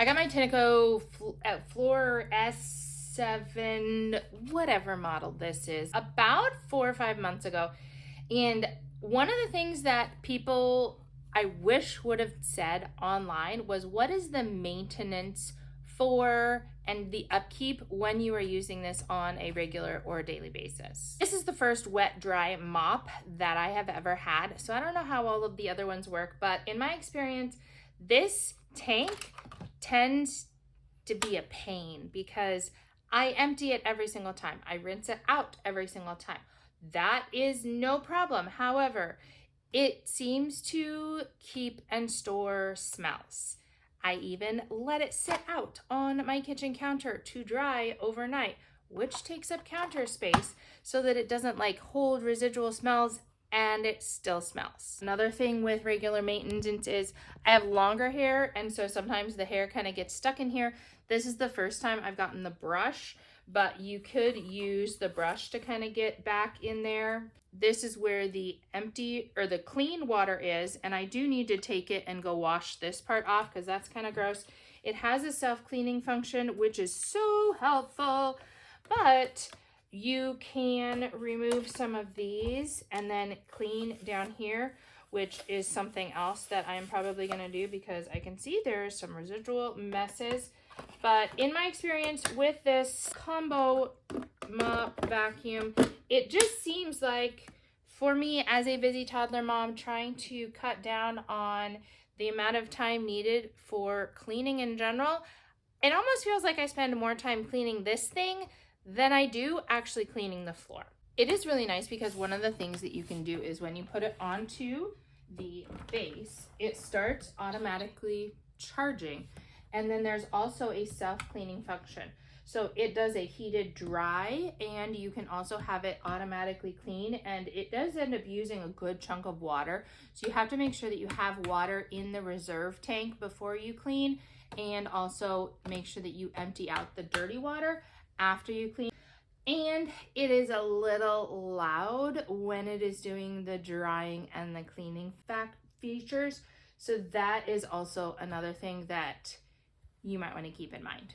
I got my Tineco Floor S7, whatever model this is, about 4 or 5 months ago. And one of the things that people I wish would have said online was, what is the maintenance for and the upkeep when you are using this on a regular or daily basis? This is the first wet dry mop that I have ever had, so I don't know how all of the other ones work, but in my experience, this tank tends to be a pain because I empty it every single time. I rinse it out every single time. That is no problem. However, it seems to keep and store smells. I even let it sit out on my kitchen counter to dry overnight, which takes up counter space so that it doesn't like hold residual smells and it still smells. Another thing with regular maintenance is I have longer hair, and so sometimes the hair kind of gets stuck in here. This is the first time I've gotten the brush, but you could use the brush to kind of get back in there. This is where the empty or the clean water is, and I do need to take it and go wash this part off because that's kind of gross. It has a self-cleaning function, which is so helpful, but you can remove some of these and then clean down here, which is something else that I'm probably going to do because I can see there's some residual messes. But in my experience with this combo mop vacuum, it just seems like, for me as a busy toddler mom trying to cut down on the amount of time needed for cleaning in general, it almost feels like I spend more time cleaning this thing than I do actually cleaning the floor. It is really nice because one of the things that you can do is when you put it onto the base, it starts automatically charging. And then there's also a self-cleaning function. So it does a heated dry, and you can also have it automatically clean, and it does end up using a good chunk of water. So you have to make sure that you have water in the reserve tank before you clean, and also make sure that you empty out the dirty water after you clean. And it is a little loud when it is doing the drying and the cleaning features. So that is also another thing that you might want to keep in mind.